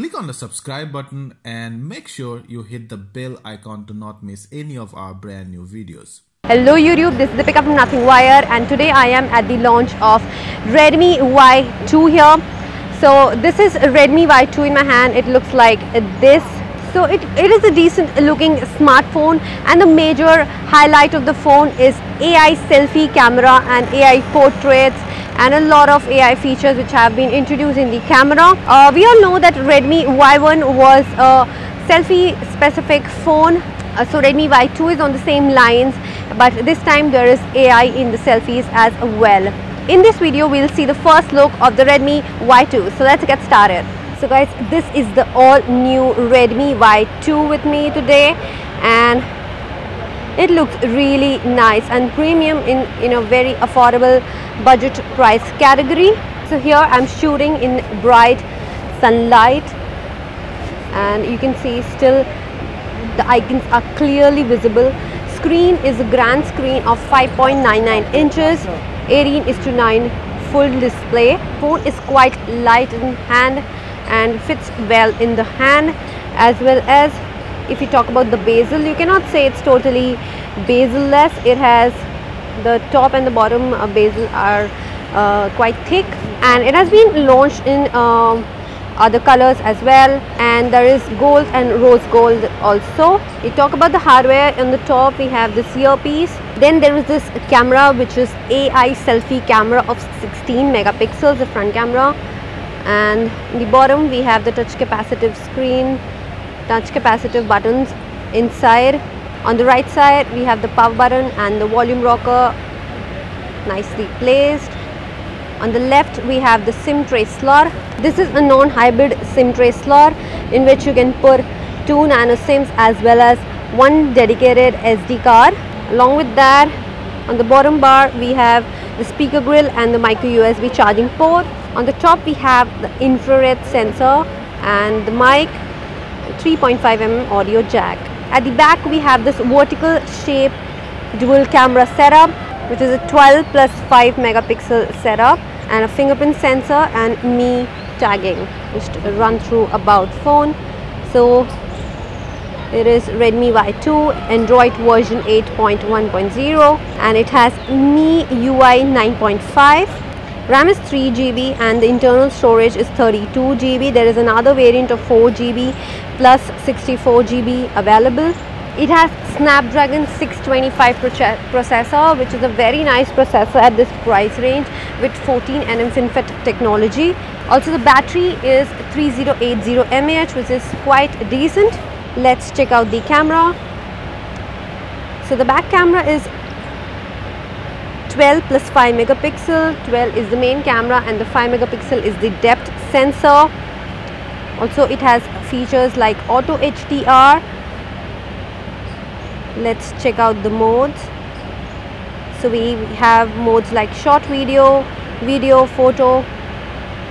Click on the subscribe button and make sure you hit the bell icon to not miss any of our brand new videos. Hello YouTube, this is Deepika from Nothing Wire, and today I am at the launch of Redmi Y2 here. So this is Redmi Y2 in my hand. It looks like this. So it is a decent looking smartphone, and the major highlight of the phone is AI selfie camera and AI portraits and a lot of AI features which have been introduced in the camera. We all know that Redmi Y1 was a selfie specific phone. So Redmi Y2 is on the same lines, but this time there is AI in the selfies as well. In this video we'll see the first look of the Redmi Y2. So let's get started. So guys, this is the all new Redmi Y2 with me today, and it looks really nice and premium in a very affordable budget price category. So here I'm shooting in bright sunlight, and you can see still the icons are clearly visible. Screen is a grand screen of 5.99 inches, 18:9 full display. Phone is quite light in hand and fits well in the hand, as well as if you talk about the bezel, you cannot say it's totally bezel-less. It has the top and the bottom bezel are quite thick, and it has been launched in other colors as well, and there is gold and rose gold also. We talk about the hardware. On the top we have this earpiece, then there is this camera which is AI selfie camera of 16 megapixels, the front camera, and in the bottom we have the touch capacitive screen, touch capacitive buttons inside. On the right side we have the power button and the volume rocker nicely placed. On the left we have the SIM tray slot. This is a non-hybrid SIM tray slot in which you can put 2 nano SIMs as well as one dedicated SD card. Along with that, on the bottom bar we have the speaker grill and the micro USB charging port. On the top we have the infrared sensor and the mic, 3.5mm audio jack. At the back we have this vertical shape dual camera setup, which is a 12 plus 5 megapixel setup, and a fingerprint sensor and Mi tagging. Just run through about phone. So it is Redmi Y2, Android version 8.1.0, and it has MIUI 9.5. RAM is 3 GB and the internal storage is 32 GB. There is another variant of 4 GB plus 64 GB available. It has Snapdragon 625 processor, which is a very nice processor at this price range with 14nm FinFET technology. Also the battery is 3080 mAh, which is quite decent. Let's check out the camera. So the back camera is 12 plus 5 megapixel. 12 is the main camera and the 5 megapixel is the depth sensor. Also it has features like auto HDR. Let's check out the modes. So we have modes like short video, video, photo,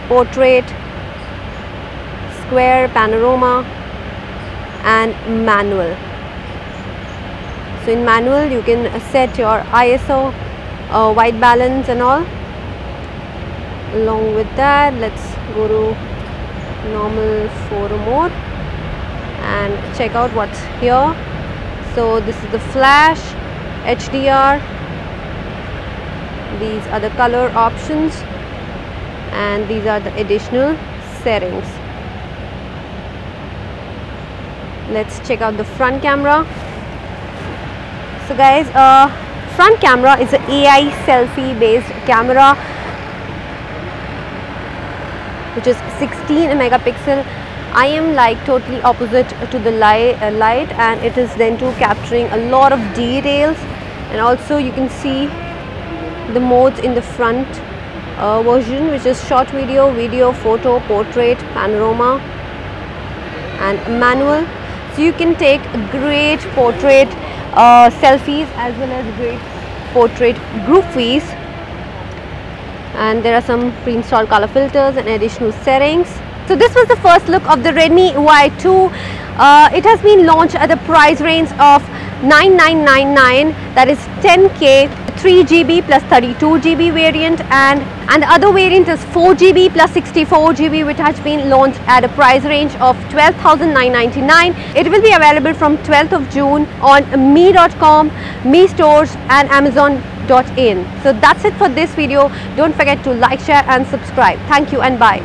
portrait, square, panorama, and manual. So in manual you can set your ISO, white balance and all. Along with that, let's go to normal photo mode and check out what's here. So this is the flash, HDR, these are the color options, and these are the additional settings. Let's check out the front camera. So guys, front camera is an AI selfie based camera which is 16 megapixel. I am like totally opposite to the light, and it is then too capturing a lot of details, and also you can see the modes in the front version, which is short video, video, photo, portrait, panorama, and manual. So you can take great portrait selfies as well as great portrait groupies, and there are some pre-installed color filters and additional settings. So this was the first look of the Redmi Y2. It has been launched at the price range of 9999, that is 10K 3GB plus 32GB variant, and the other variant is 4GB plus 64GB, which has been launched at a price range of 12,999. It will be available from 12th of June on Mi.com, Mi Stores and Amazon.in. So that's it for this video. Don't forget to like, share and subscribe. Thank you and bye.